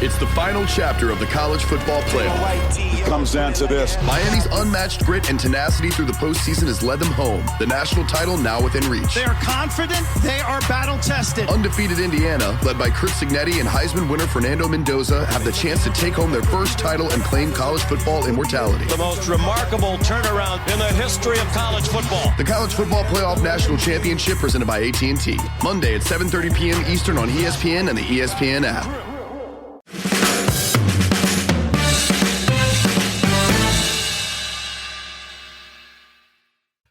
It's the final chapter of the college football playoff. It comes down to this. Miami's unmatched grit and tenacity through the postseason has led them home. The national title now within reach. They are confident. They are battle-tested. Undefeated Indiana, led by Chris Signetti and Heisman winner Fernando Mendoza, have the chance to take home their first title and claim college football immortality. The most remarkable turnaround in the history of college football. The College Football Playoff National Championship presented by AT&T. Monday at 7:30 p.m. Eastern on ESPN and the ESPN app.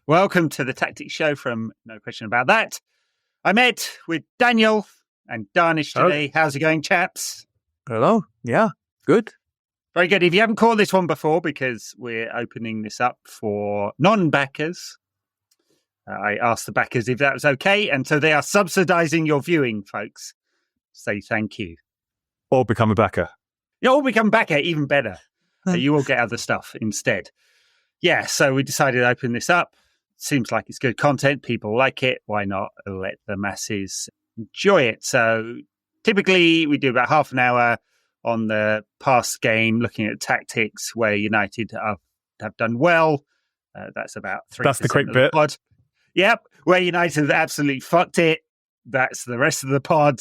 Welcome to the Tactics Show from No Question About That. I met with Daniel and Dharnish today. How's it going, chaps? Hello. Yeah, good. Very good. If you haven't called this one before, because we're opening this up for non-backers, I asked the backers if that was okay, and so they are subsidizing your viewing, folks. Say thank you. Or become a backer. Yeah, or become a backer, even better. You will get other stuff instead. Yeah, so we decided to open this up. Seems like it's good content. People like it. Why not let the masses enjoy it? So typically we do about half an hour on the past game, looking at tactics where United have done well. That's about 3%. That's the quick bit. Pod. Yep. Where United have absolutely fucked it. That's the rest of the pod.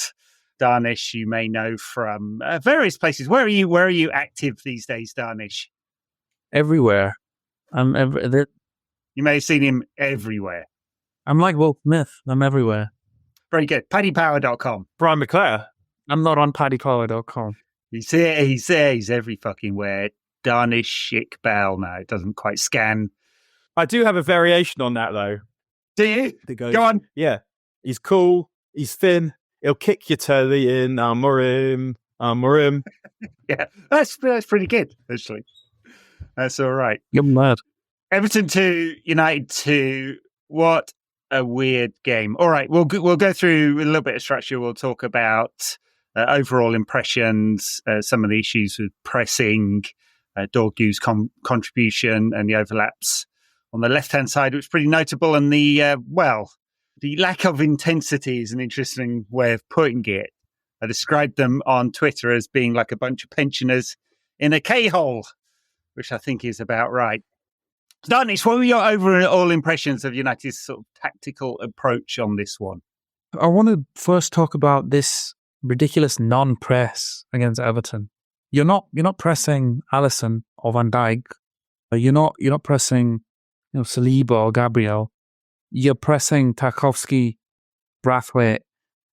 Dharnish, you may know from various places. Where are you active these days, Dharnish? Everywhere. You may have seen him everywhere. I'm like Will Smith. I'm everywhere. Very good. PaddyPower.com. Brian McClare. I'm not on PaddyPower.com. He's there. He's every fucking where. Dharnish Iqbal. No, it doesn't quite scan. I do have a variation on that, though. Do you? Goes, Go on. Yeah. He's cool. He's thin. He'll kick your telly in. Murim. Yeah, that's pretty good, actually. That's all right. You're mad. Everton 2, United 2. What a weird game. All right, we'll go through a little bit of structure. We'll talk about overall impressions, some of the issues with pressing, Dorgu's contribution and the overlaps on the left-hand side, which is pretty notable. And the lack of intensity is an interesting way of putting it. I described them on Twitter as being like a bunch of pensioners in a K-hole, which I think is about right. Dharnish, what were your overall impressions of United's sort of tactical approach on this one? I want to first talk about this ridiculous non-press against Everton. You're not pressing Alisson or Van Dijk. You're not pressing Saliba or Gabriel. You're pressing Tarkowski, Brathwaite,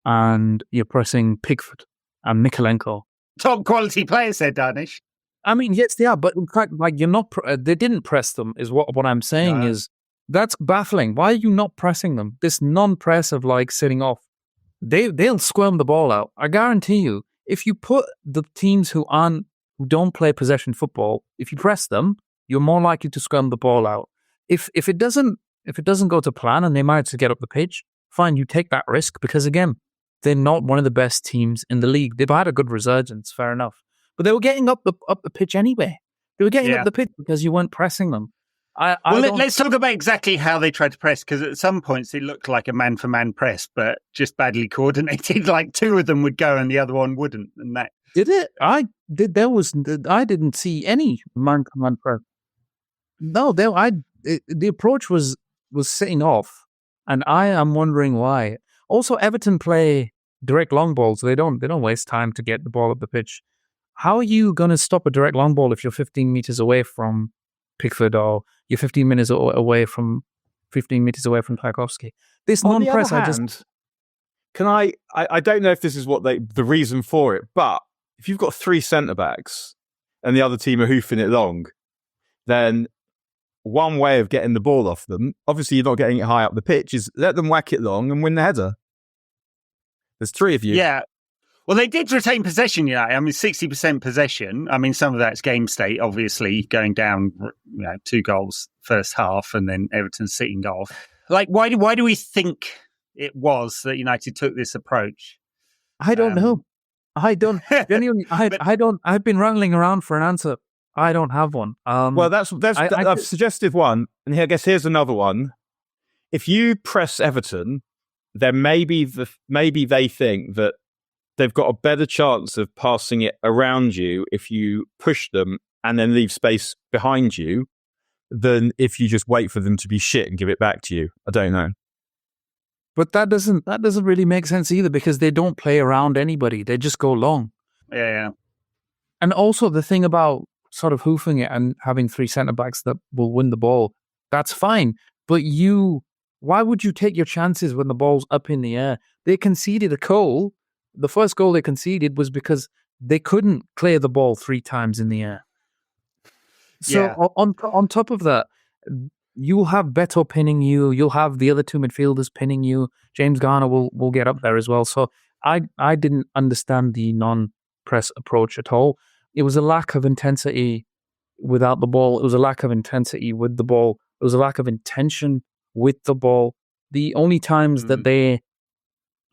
and you're pressing Pickford and Mikalenko. Top quality players there, Dharnish. I mean, yes, they are, but in fact, like you're not. They didn't press them. Is what I'm saying is that's baffling. Why are you not pressing them? This non-press of like sitting off, they'll squirm the ball out. I guarantee you. If you put the teams who don't play possession football, if you press them, you're more likely to squirm the ball out. If it doesn't go to plan and they manage to get up the pitch, fine, you take that risk because again, they're not one of the best teams in the league. They've had a good resurgence, fair enough. But they were getting up the pitch anyway. They were getting up the pitch because you weren't pressing them. Let's talk about exactly how they tried to press, because at some points it looked like a man-for-man press, but just badly coordinated. Like two of them would go and the other one wouldn't. And that did it. I didn't see any man-to-man press. No, the approach was sitting off, and I am wondering why. Also, Everton play direct long balls. They don't waste time to get the ball up the pitch. How are you going to stop a direct long ball if you're 15 meters away from Pickford or you're 15 meters away from Tarkowski? This non-press, I don't know if this is the reason for it, but if you've got three centre backs and the other team are hoofing it long, then one way of getting the ball off them, obviously you're not getting it high up the pitch, is let them whack it long and win the header. There's three of you. Yeah. Well, they did retain possession, I mean, 60% possession. I mean, some of that's game state, obviously, going down 2 goals first half and then Everton sitting goal. Like, why do we think it was that United took this approach? I don't know. I don't. Genuinely, I don't. I've been wrangling around for an answer. I don't have one. Well, I've suggested one, and I guess here's another one. If you press Everton, then maybe they think that they've got a better chance of passing it around you if you push them and then leave space behind you than if you just wait for them to be shit and give it back to you. I don't know. But that doesn't really make sense either, because they don't play around anybody. They just go long. Yeah. And also the thing about sort of hoofing it and having 3 centre-backs that will win the ball, that's fine. But why would you take your chances when the ball's up in the air? They conceded a goal. The first goal they conceded was because they couldn't clear the ball 3 times in the air. So on top of that, you'll have Beto pinning you. You'll have the other 2 midfielders pinning you. James Garner will get up there as well. So I didn't understand the non-press approach at all. It was a lack of intensity without the ball. It was a lack of intensity with the ball. It was a lack of intention with the ball. The only times that they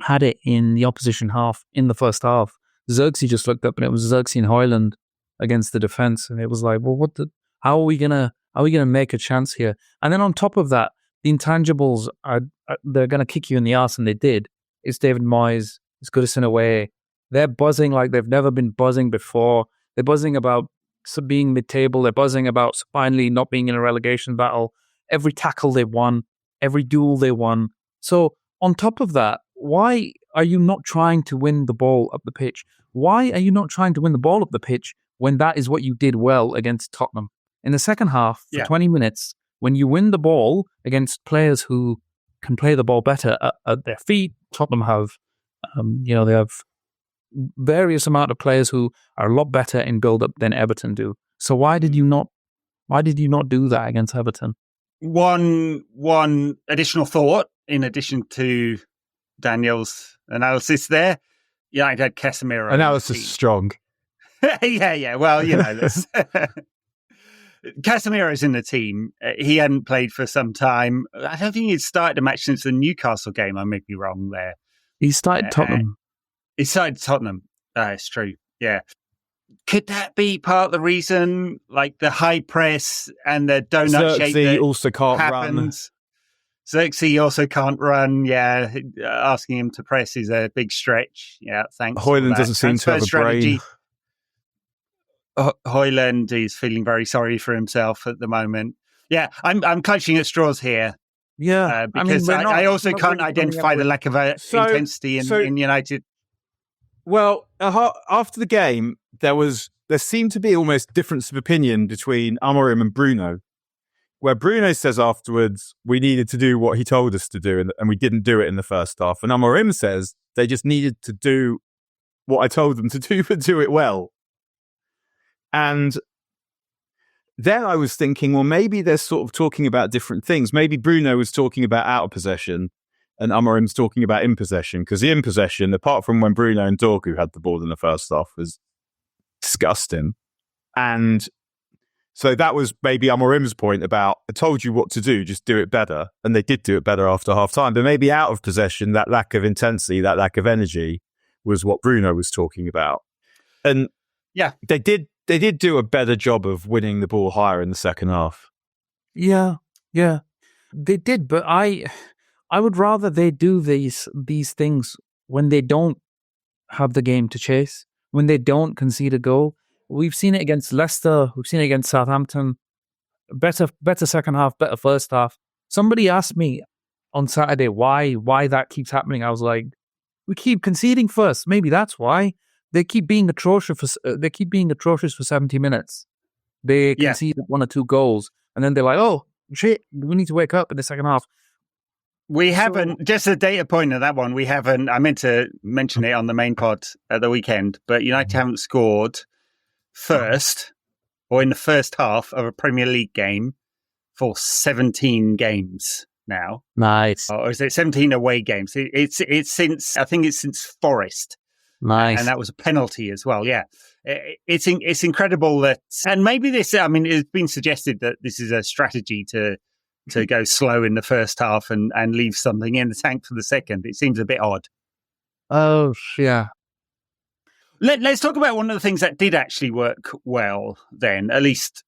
had it in the opposition half, in the first half, Xerxes just looked up and it was Xerxes and Højlund against the defense, and it was like, well, how are we gonna make a chance here? And then on top of that, the intangibles they're gonna kick you in the arse, and they did. It's David Moyes, it's Goodison away. They're buzzing like they've never been buzzing before. They're buzzing about being mid-table. They're buzzing about finally not being in a relegation battle. Every tackle they won, every duel they won. So on top of that, why are you not trying to win the ball up the pitch? Why are you not trying to win the ball up the pitch when that is what you did well against Tottenham? In the second half, for 20 minutes, when you win the ball against players who can play the ball better at their feet, Tottenham have, they have various amount of players who are a lot better in build-up than Everton do. So why did you not do that against Everton? One additional thought, in addition to Daniel's analysis there. United had Casemiro. Analysis strong. Yeah. Well, Casemiro's in the team. He hadn't played for some time. I don't think he'd started a match since the Newcastle game. I may be wrong there. He started Tottenham. It's true. Yeah. Could that be part of the reason? Like the high press and the donut shape that also can't run. Xerxes also can't run. Yeah. Asking him to press is a big stretch. Yeah. Thanks. Højlund doesn't seem to have a brain. Højlund is feeling very sorry for himself at the moment. Yeah. I'm clutching at straws here. Yeah. Because I also can't identify the lack of intensity in United. Well, after the game, there seemed to be almost difference of opinion between Amorim and Bruno, where Bruno says afterwards, we needed to do what he told us to do, and we didn't do it in the first half. And Amorim says they just needed to do what I told them to do, but do it well. And then I was thinking, well, maybe they're sort of talking about different things. Maybe Bruno was talking about out of possession, and Amorim's talking about in possession, because the in possession, apart from when Bruno and Dorgu had the ball in the first half, was disgusting. And so that was maybe Amorim's point about, I told you what to do, just do it better. And they did do it better after half time. But maybe out of possession, that lack of intensity, that lack of energy was what Bruno was talking about. And yeah, they did do a better job of winning the ball higher in the second half. Yeah, they did. But I would rather they do these things when they don't have the game to chase, when they don't concede a goal. We've seen it against Leicester. We've seen it against Southampton. Better second half, better first half. Somebody asked me on Saturday why that keeps happening. I was like, we keep conceding first. Maybe that's why. They keep being atrocious for 70 minutes. They concede 1 or 2 goals, and then they're like, oh shit, we need to wake up in the second half. We haven't, just a data point of that one, I meant to mention it on the main pod at the weekend, but United haven't scored first or in the first half of a Premier League game for 17 games now. Nice. Or is it 17 away games? It's since Forest. Nice. And that was a penalty as well. Yeah. It's incredible that, and maybe this, it's been suggested that this is a strategy to go slow in the first half and leave something in the tank for the second. It seems a bit odd. Oh, yeah. Let's talk about one of the things that did actually work well then, at least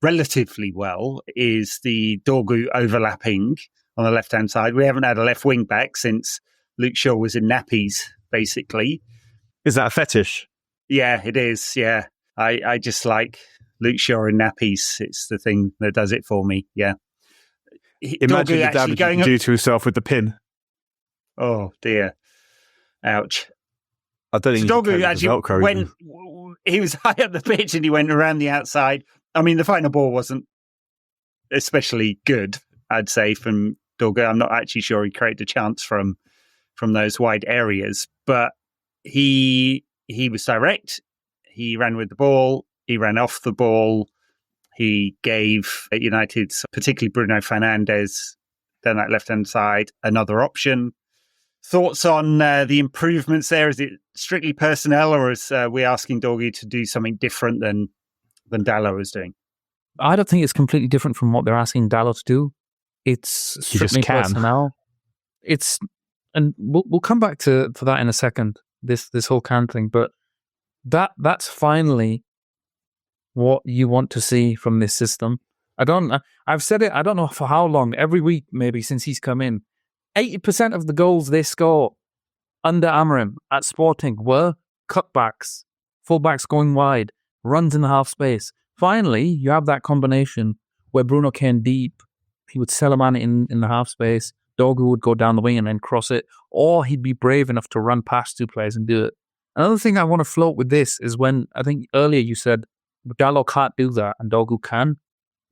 relatively well, is the Dorgu overlapping on the left-hand side. We haven't had a left wing back since Luke Shaw was in nappies, basically. Is that a fetish? Yeah, it is. Yeah. I just like Luke Shaw in nappies. It's the thing that does it for me. Yeah. Imagine the damage you can do to himself with the pin. Oh, dear. Ouch. I don't think Dorgu actually went, he was high up the pitch and he went around the outside. I mean, the final ball wasn't especially good, I'd say, from Dorgu. I'm not actually sure he created a chance from those wide areas, but he was direct. He ran with the ball. He ran off the ball. He gave United, particularly Bruno Fernandes, down that left-hand side, another option. Thoughts on the improvements there? Is it strictly personnel, or is we asking Dorgu to do something different than Dalot was doing? I don't think it's completely different from what they're asking Dalot to do. It's strictly personnel. And we'll come back to that in a second. This whole can thing, but that's finally what you want to see from this system. I've said it. I don't know for how long. Every week, maybe since he's come in. 80% of the goals they score under Amorim at Sporting were cutbacks, fullbacks going wide, runs in the half space. Finally, you have that combination where Bruno came deep. He would sell a man in the half space. Dorgu would go down the wing and then cross it, or he'd be brave enough to run past two players and do it. Another thing I want to float with this is when I think earlier you said Dalot can't do that and Dorgu can.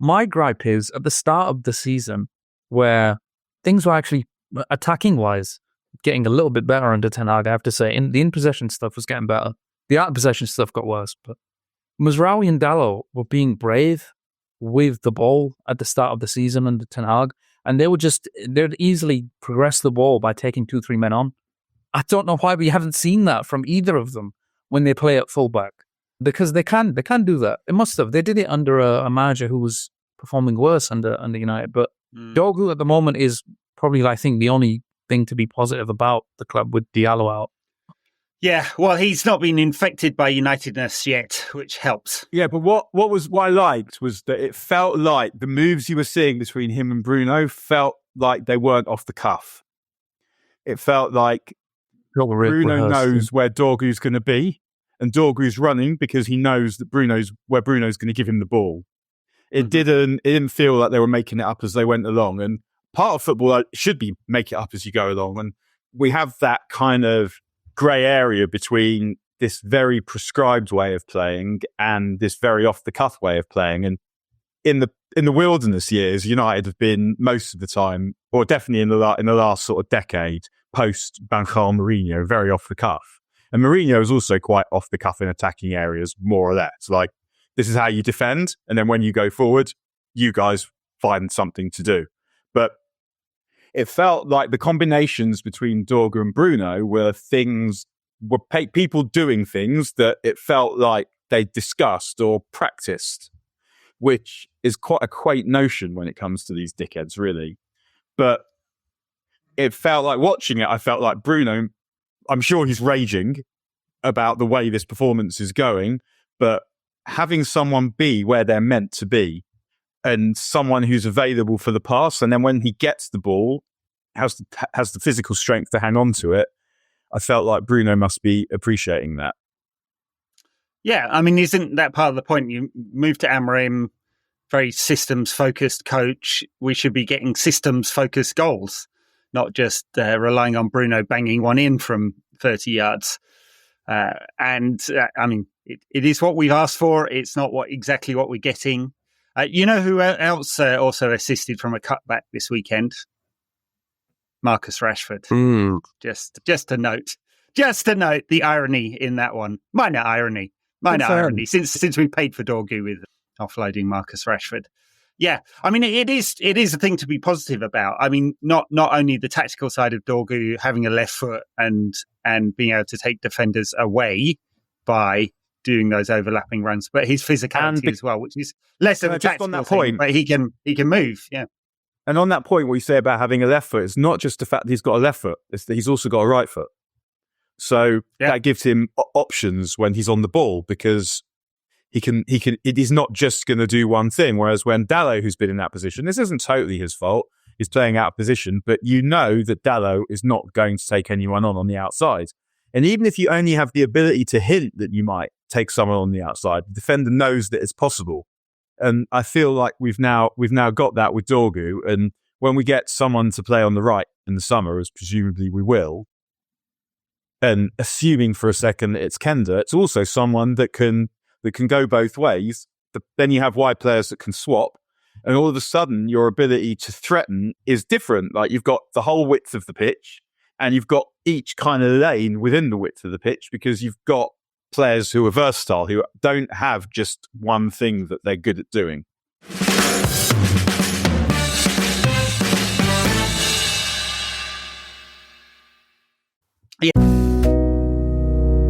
My gripe is at the start of the season where things were actually attacking-wise getting a little bit better under Ten Hag, I have to say. The in-possession stuff was getting better. The out-of-possession stuff got worse. But Mazraoui and Dalot were being brave with the ball at the start of the season under Ten Hag, and they'd easily progress the ball by taking 2-3 men on. I don't know why we haven't seen that from either of them when they play at fullback, because they can do that. It must have. They did it under a manager who was performing worse under United. But Dorgu at the moment is probably, I think, the only thing to be positive about the club with Diallo out. Yeah, well, he's not been infected by Unitedness yet, which helps. Yeah, but what I liked was that it felt like the moves you were seeing between him and Bruno felt like they weren't off the cuff. It felt like Bruno knows where Dorgu's going to be, and Dorgu's running because he knows that Bruno's going to give him the ball. It didn't feel like they were making it up as they went along, and part of football should be make it up as you go along, and we have that kind of grey area between this very prescribed way of playing and this very off-the-cuff way of playing. And in the wilderness years, United have been most of the time, or definitely in the last sort of decade, post Bancal Mourinho, very off-the-cuff. And Mourinho is also quite off-the-cuff in attacking areas, more or less. Like, this is how you defend, and then when you go forward, you guys find something to do. But it felt like the combinations between Dorgu and Bruno were people doing things that it felt like they discussed or practiced, which is quite a quaint notion when it comes to these dickheads, really. But it felt like watching it, I felt like Bruno, I'm sure he's raging about the way this performance is going, but having someone be where they're meant to be and someone who's available for the pass, and then when he gets the ball, has the physical strength to hang on to it, I felt like Bruno must be appreciating that. Yeah, I mean, isn't that part of the point? You move to Amorim, very systems-focused coach. We should be getting systems-focused goals, not just relying on Bruno banging one in from 30 yards. I mean, it is what we've asked for. It's not exactly what we're getting. You know who else also assisted from a cutback this weekend? Marcus Rashford. Just to note the irony in that one. Minor irony. Since we paid for Dorgu with offloading Marcus Rashford. Yeah, I mean, it is a thing to be positive about. I mean, not only the tactical side of Dorgu having a left foot and being able to take defenders away by doing those overlapping runs, but his physicality as well, which is less of a tactical thing, but he can move. Yeah. And on that point, what you say about having a left foot, it's not just the fact that he's got a left foot; it's that he's also got a right foot. So that gives him options when he's on the ball, because he can. It is not just going to do one thing. Whereas when Dalot, who's been in that position, this isn't totally his fault. He's playing out of position, but you know that Dalot is not going to take anyone on the outside. And even if you only have the ability to hint that you might take someone on the outside, the defender knows that it's possible. And I feel like we've now got that with Dorgu. And when we get someone to play on the right in the summer, as presumably we will, and assuming for a second that it's Kenda, it's also someone that can go both ways. But then you have wide players that can swap. And all of a sudden, your ability to threaten is different. Like you've got the whole width of the pitch, and you've got each kind of lane within the width of the pitch, because you've got players who are versatile, who don't have just one thing that they're good at doing.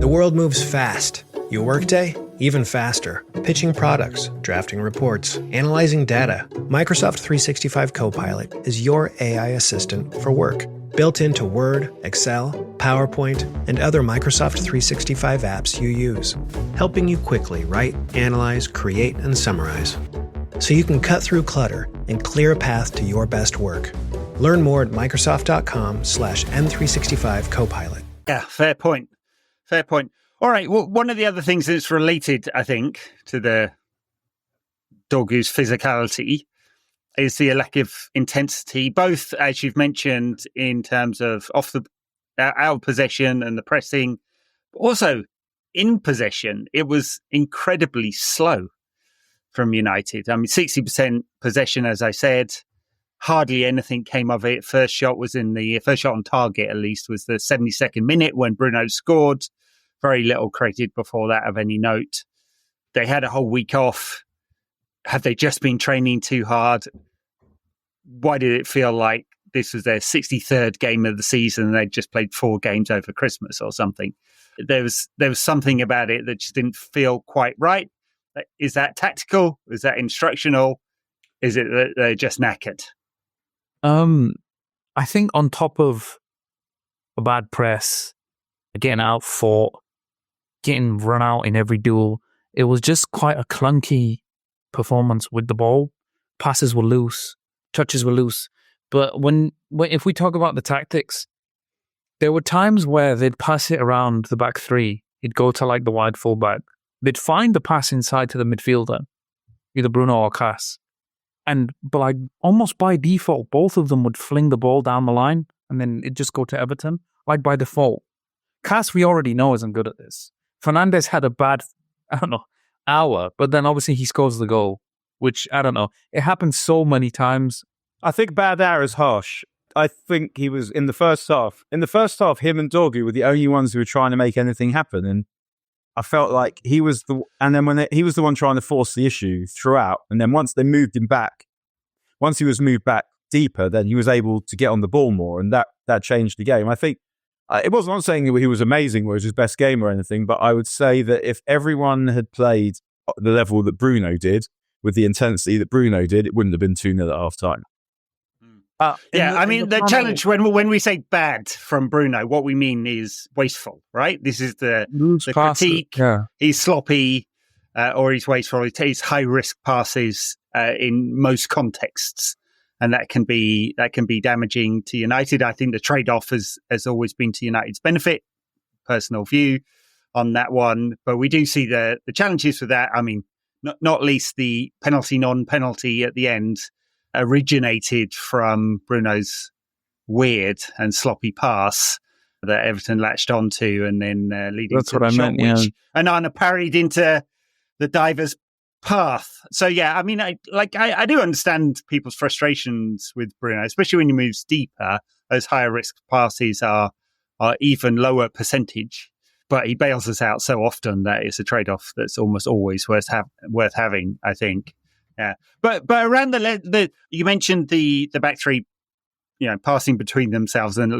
The world moves fast. Your workday, even faster. Pitching products, drafting reports, analyzing data. Microsoft 365 Copilot is your AI assistant for work. Built into Word, Excel, PowerPoint, and other Microsoft 365 apps you use. Helping you quickly write, analyze, create, and summarize. So you can cut through clutter and clear a path to your best work. Learn more at Microsoft.com/M365 Copilot. Yeah, fair point. Fair point. All right. Well, one of the other things that's related, I think, to the Dorgu's physicality is the lack of intensity, both, as you've mentioned, in terms of out possession and the pressing, but also in possession. It was incredibly slow from United. I mean, 60% possession, as I said, hardly anything came of it. First shot on target, at least, was the 72nd minute when Bruno scored. Very little created before that of any note. They had a whole week off. Have they just been training too hard? Why did it feel like this was their 63rd game of the season and they'd just played 4 games over Christmas or something? There was something about it that just didn't feel quite right. Is that tactical? Is that instructional? Is it that they're just knackered? I think on top of a bad press, getting outfought, getting run out in every duel, it was just quite a clunky performance with the ball. Passes were loose, touches were loose. But if we talk about the tactics, there were times where they'd pass it around the back three. He'd go to like the wide fullback. They'd find the pass inside to the midfielder, either Bruno or Cass. But like almost by default, both of them would fling the ball down the line and then it'd just go to Everton, like by default. Cass, we already know, isn't good at this. Fernandes had a bad, hour, but then obviously he scores the goal, which, I don't know. It happens so many times. I think bad hour is harsh. I think he was in the first half. In the first half, him and Dorgu were the only ones who were trying to make anything happen. And I felt like he was the one trying to force the issue throughout. And then once he was moved back deeper, then he was able to get on the ball more. And that changed the game. I think it wasn't, I'm not saying that he was amazing, or it was his best game or anything, but I would say that if everyone had played at the level that Bruno did, with the intensity that Bruno did, it wouldn't have been 2-0 at half time. The challenge when we say bad from Bruno, what we mean is wasteful, right? This is the critique. Yeah. He's sloppy, or he's wasteful. He takes high risk passes in most contexts, and that can be damaging to United. I think the trade off has always been to United's benefit. Personal view on that one, but we do see the challenges with that. I mean, not least the penalty non-penalty at the end originated from Bruno's weird and sloppy pass that Everton latched onto, and then leading That's to what the I shot, meant, yeah. which Onana parried into the diver's path. So yeah, I mean, I do understand people's frustrations with Bruno, especially when he moves deeper. Those higher risk passes are even lower percentage, but he bails us out so often that it's a trade-off that's almost always worth having, I think. Yeah, but around the you mentioned the back three, passing between themselves and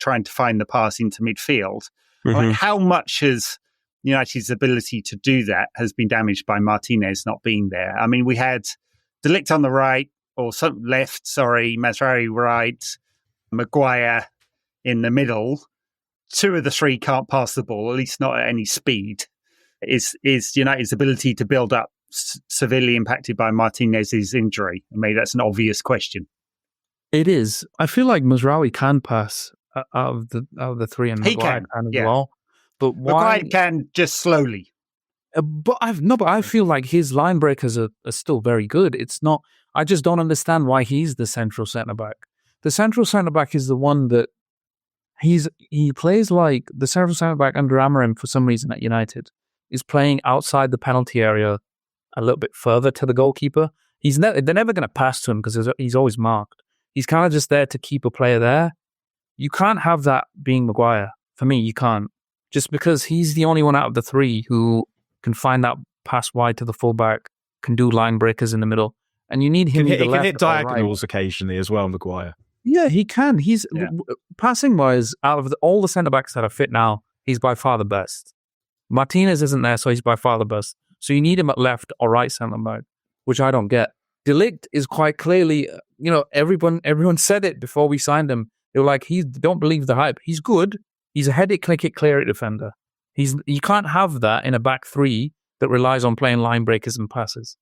trying to find the pass into midfield. Mm-hmm. Like, how much has United's ability to do that has been damaged by Martinez not being there? I mean, we had De Ligt on the right, or some left, Mazraoui right, Maguire in the middle. 2 of the 3 can't pass the ball, at least not at any speed. Is United's ability to build up severely impacted by Martinez's injury? Maybe that's an obvious question. It is. I feel like Mazraoui can pass out of the 3, and Maguire can as well. But why? Maguire can just slowly. But I feel like his line breakers are still very good. It's not. I just don't understand why he's the central centre back. The central centre back is the one that he plays like the central centre back under Amorim for some reason at United is playing outside the penalty area a little bit further to the goalkeeper. They're never going to pass to him because he's always marked. He's kind of just there to keep a player there. You can't have that being Maguire. For me, you can't. Just because he's the only one out of the three who can find that pass wide to the fullback, can do line breakers in the middle, and you need him He either can left hit or diagonals right. occasionally as well, Maguire. Yeah, he can. He's passing wise, out of all the centre backs that are fit now, he's by far the best. Martinez isn't there, so he's by far the best. So you need him at left or right centre back, which I don't get. De Ligt is quite clearly, everyone said it before we signed him. They were like, don't believe the hype. He's good. He's a head it, click it, clear it defender. You can't have that in a back three that relies on playing line breakers and passes.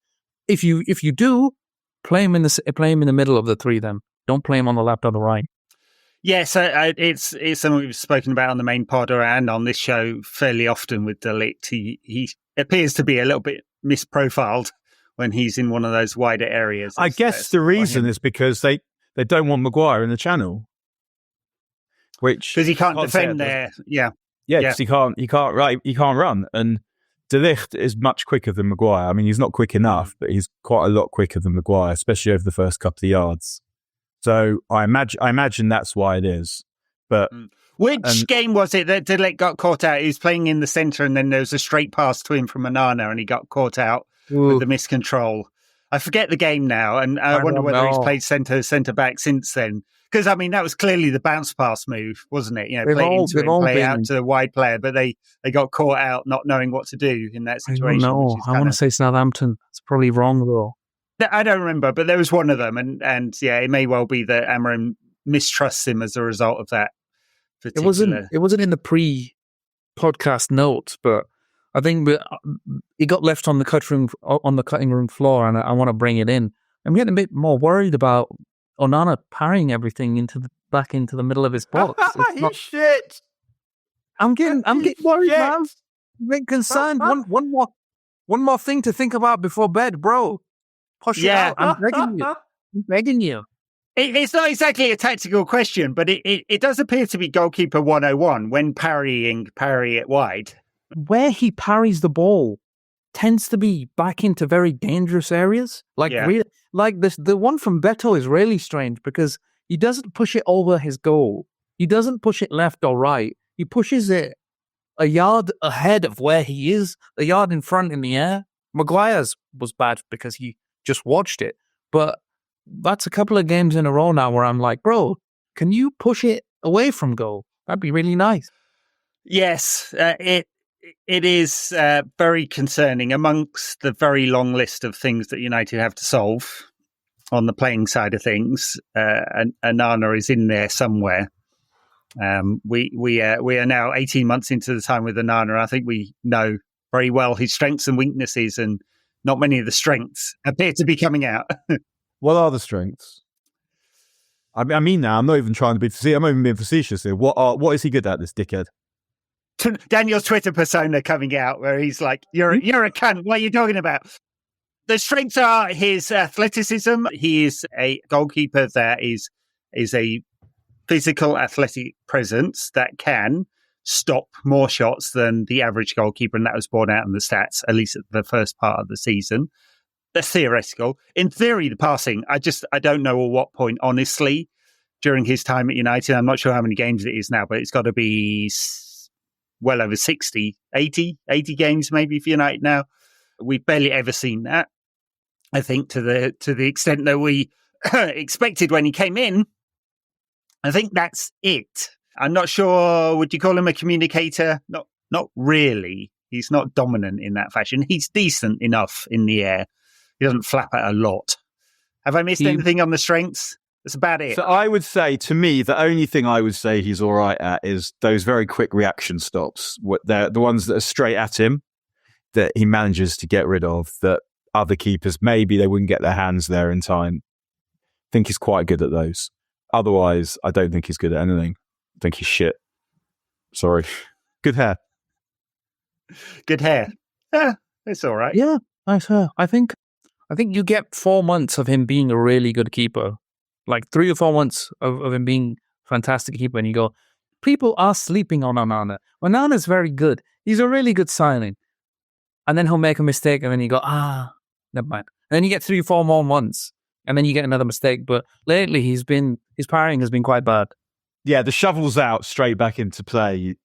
If you do, play him in the middle of the three. Then don't play him on the left or the right. Yes, it's something we've spoken about on the main pod and on this show fairly often with De Ligt. He appears to be a little bit misprofiled when he's in one of those wider areas. I guess the reason is because they don't want Maguire in the channel, because he can't defend there. Yeah, because he can't run. And De Ligt is much quicker than Maguire. I mean, he's not quick enough, but he's quite a lot quicker than Maguire, especially over the first couple of yards. So I imagine that's why it is. But which game was it that De Ligt got caught out? He was playing in the centre, and then there was a straight pass to him from Onana, and he got caught out with the miscontrol. I forget the game now, and I wonder whether he's played centre back since then. Because, I mean, that was clearly the bounce pass move, wasn't it? Play into it, play out to the wide player, but they got caught out not knowing what to do in that situation. No, I want to say Southampton. It's probably wrong, though. I don't remember, but there was one of them, and it may well be that Amorim mistrusts him as a result of that. It wasn't in the pre-podcast notes, but I think it got left on the cutting room floor, and I want to bring it in. I'm getting a bit more worried about Onana parrying everything back into the middle of his box. Shit. I'm getting worried, man. I'm getting concerned. One more thing to think about before bed, bro. Push it out. I'm begging you. It's not exactly a tactical question, but it does appear to be goalkeeper 101 when parry it wide. Where he parries the ball tends to be back into very dangerous areas. The one from Beto is really strange because he doesn't push it over his goal. He doesn't push it left or right. He pushes it a yard ahead of where he is, a yard in front in the air. Maguire's was bad because he just watched it. But that's a couple of games in a row now where I'm like, bro, can you push it away from goal? That'd be really nice. Yes, it is very concerning amongst the very long list of things that United have to solve on the playing side of things. And Onana is in there somewhere. We are now 18 months into the time with Onana. I think we know very well his strengths and weaknesses, and not many of the strengths appear to be coming out. What are the strengths? I mean, now I'm not even trying to be facetious. I'm not even being facetious here. What is he good at, this dickhead? Daniel's Twitter persona coming out, where he's like, "You're a cunt. What are you talking about?" The strengths are his athleticism. He is a goalkeeper that is a physical, athletic presence that can stop more shots than the average goalkeeper, and that was borne out in the stats, at least at the first part of the season. That's theoretical. In theory, the passing, I don't know at what point, honestly, during his time at United, I'm not sure how many games it is now, but it's got to be well over 60, 80 games maybe for United now. We've barely ever seen that, I think, to the extent that we expected when he came in. I think that's it. I'm not sure, would you call him a communicator? Not really. He's not dominant in that fashion. He's decent enough in the air. He doesn't flap it a lot. Have I missed anything on the strengths? That's about it. So I would say, to me, the only thing I would say he's all right at is those very quick reaction stops. They're the ones that are straight at him that he manages to get rid of, that other keepers, maybe they wouldn't get their hands there in time. I think he's quite good at those. Otherwise, I don't think he's good at anything. I think he's shit. Sorry. Good hair. Good hair. Yeah, it's all right. Yeah, nice hair. I think you get 4 months of him being a really good keeper, like 3 or 4 months of him being a fantastic keeper, and you go, people are sleeping on Onana. Onana's very good. He's a really good signing. And then he'll make a mistake, and then you go, never mind. And then you get 3 or 4 more months, and then you get another mistake. But lately, his parrying has been quite bad. Yeah, the shovels out straight back into play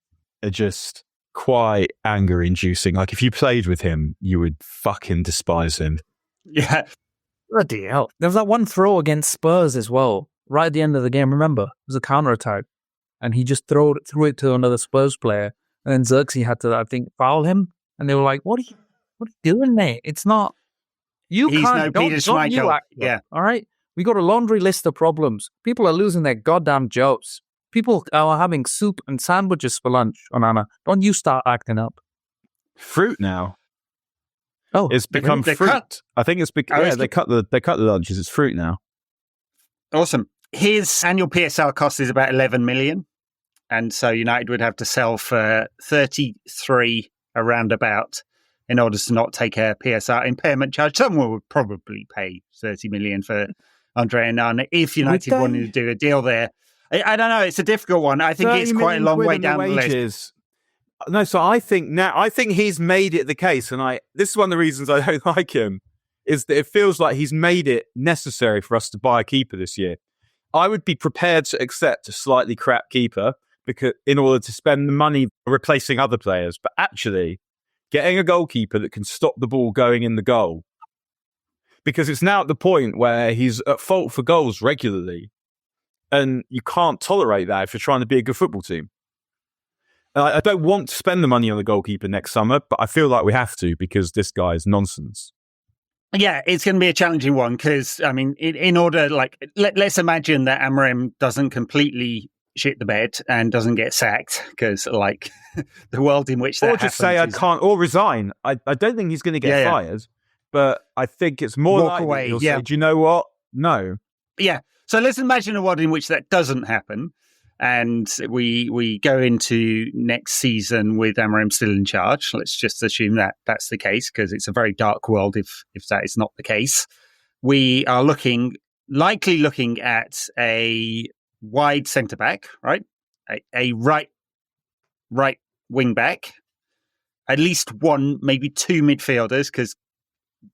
are just quite anger-inducing. Like, if you played with him, you would fucking despise him. Yeah. Bloody hell. There was that one throw against Spurs as well, right at the end of the game, remember? It was a counter-attack. And he just threw it to another Spurs player. And then Xerxes had to, I think, foul him. And they were like, what are you doing, mate? It's not... You He's can't... no Peter Schmeichel. Yeah. All right? We got a laundry list of problems. People are losing their goddamn jobs. People are having soup and sandwiches for lunch, Onana. Don't you start acting up. Fruit now. Oh, it's become fruit. Cut. I think it's because they cut the lunches. It's fruit now. Awesome. His annual PSR cost is about 11 million, and so United would have to sell for 33 around about in order to not take a PSR impairment charge. Someone would probably pay 30 million for Andre Onana if United wanted to do a deal there. I don't know. It's a difficult one. I think it's quite a long way down the list. No, so I think he's made it the case, and this is one of the reasons I don't like him, is that it feels like he's made it necessary for us to buy a keeper this year. I would be prepared to accept a slightly crap keeper because in order to spend the money replacing other players, but actually getting a goalkeeper that can stop the ball going in the goal, because it's now at the point where he's at fault for goals regularly. And you can't tolerate that if you're trying to be a good football team. I don't want to spend the money on the goalkeeper next summer, but I feel like we have to because this guy is nonsense. Yeah, it's going to be a challenging one because, I mean, in order, like, let's imagine that Amorim doesn't completely shit the bed and doesn't get sacked because, like, the world in which that happens. Or just say I can't, or resign. I don't think he's going to get fired, but I think it's more likely he'll say, do you know what? No. Yeah. So let's imagine a world in which that doesn't happen, and we go into next season with Amorim still in charge. Let's just assume that that's the case because it's a very dark world if that is not the case. We are likely looking at a wide centre back, right? A right wing back, at least one, maybe 2 midfielders because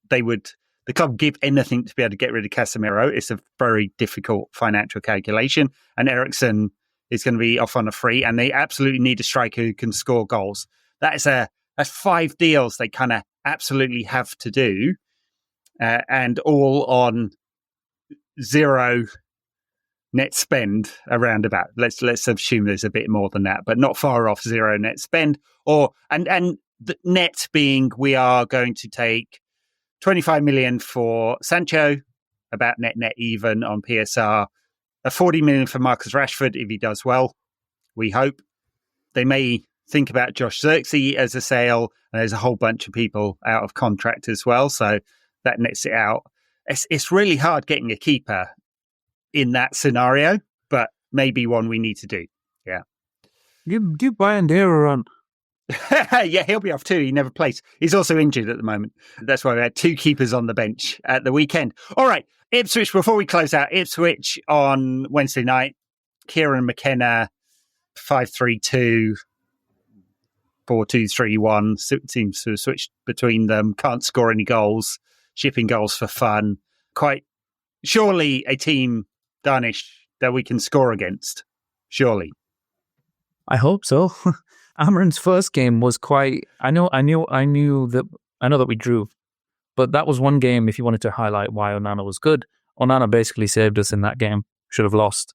the club give anything to be able to get rid of Casemiro. It's a very difficult financial calculation. And Eriksen is going to be off on a free, and they absolutely need a striker who can score goals. That's 5 deals they kind of absolutely have to do, and all on 0 net spend around about. Let's assume there's a bit more than that, but not far off 0 net spend. And the net being we are going to take 25 million for Sancho, about net even on PSR. 40 million for Marcus Rashford if he does well. We hope. They may think about Josh Xerxes as a sale, and there's a whole bunch of people out of contract as well, so that nets it out. It's really hard getting a keeper in that scenario, but maybe one we need to do. Yeah. Give Bayandera on. Yeah, he'll be off too. He never plays. He's also injured at the moment. That's why we had 2 keepers on the bench at the weekend. All right, Ipswich, before we close out, Ipswich on Wednesday night. Kieran McKenna, 5-3-2, 4-2-3-1. Seems to have switched between them. Can't score any goals. Shipping goals for fun. Quite surely a team, Dharnish, that we can score against. Surely. I hope so. Amorim's first game was quite. I know that we drew, but that was one game. If you wanted to highlight why Onana was good, Onana basically saved us in that game. Should have lost,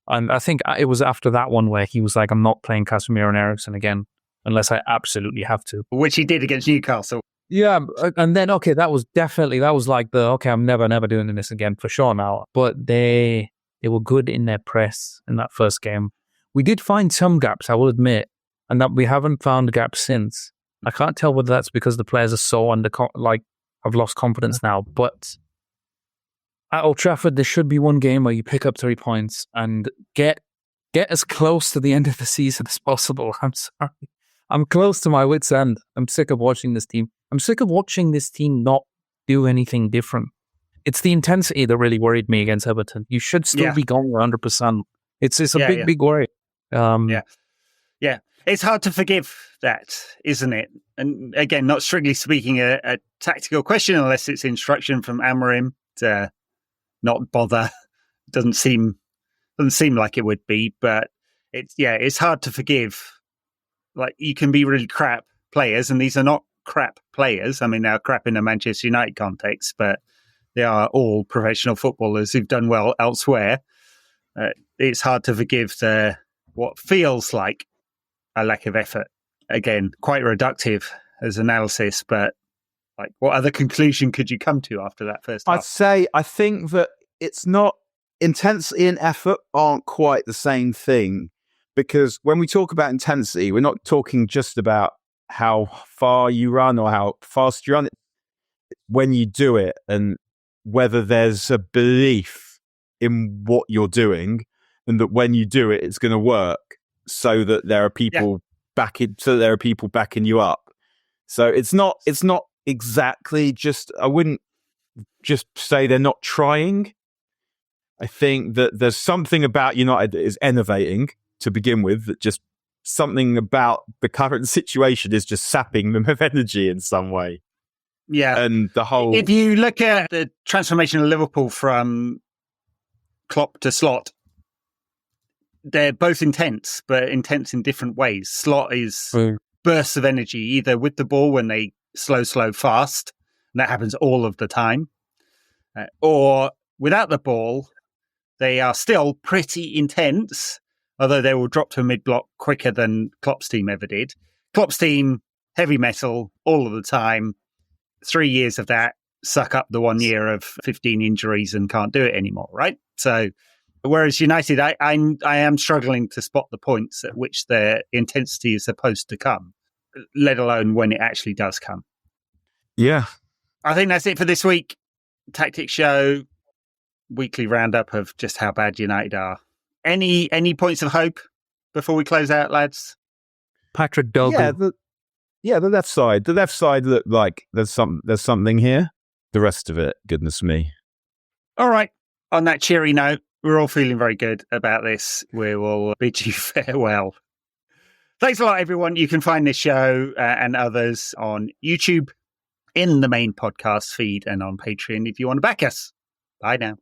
and I think it was after that one where he was like, "I'm not playing Casemiro and Eriksen again unless I absolutely have to," which he did against Newcastle. Yeah, and then that was like I'm never doing this again for sure now. But they were good in their press in that first game. We did find some gaps, I will admit. And that we haven't found gaps since. I can't tell whether that's because the players are so have lost confidence now. But at Old Trafford, there should be one game where you pick up 3 points and get as close to the end of the season as possible. I'm sorry. I'm close to my wit's end. I'm sick of watching this team. I'm sick of watching this team not do anything different. It's the intensity that really worried me against Everton. You should still be going 100%. It's a big worry. Yeah. It's hard to forgive that, isn't it? And again, not strictly speaking a tactical question, unless it's instruction from Amorim to not bother. Doesn't seem like it would be, but it's hard to forgive. Like, you can be really crap players, and these are not crap players. I mean, they're crap in a Manchester United context, but they are all professional footballers who've done well elsewhere. It's hard to forgive what feels like a lack of effort. Again, quite reductive as analysis, but like, what other conclusion could you come to after that first half? I think that it's not intensity and effort aren't quite the same thing, because when we talk about intensity, we're not talking just about how far you run or how fast you run. It's when you do it and whether there's a belief in what you're doing, and that when you do it, it's going to work, so that there are people backing you up. So it's not exactly just. I wouldn't just say they're not trying. I think that there's something about United that is enervating to begin with. That just something about the current situation is just sapping them of energy in some way. Yeah, and the whole. If you look at the transformation of Liverpool from Klopp to Slot, they're both intense, but intense in different ways. Slot is bursts of energy, either with the ball when they slow, fast, and that happens all of the time, or without the ball, they are still pretty intense, although they will drop to a mid-block quicker than Klopp's team ever did. Klopp's team, heavy metal all of the time. 3 years of that, suck up the 1 year of 15 injuries and can't do it anymore, right? So, whereas United, I am struggling to spot the points at which their intensity is supposed to come, let alone when it actually does come. Yeah. I think that's it for this week. Tactics Show, weekly roundup of just how bad United are. Any points of hope before we close out, lads? Patrick Dorgu. The left side. The left side looked like there's something here. The rest of it, goodness me. All right. On that cheery note, we're all feeling very good about this. We will bid you farewell. Thanks a lot, everyone. You can find this show and others on YouTube, in the main podcast feed, and on Patreon if you want to back us. Bye now.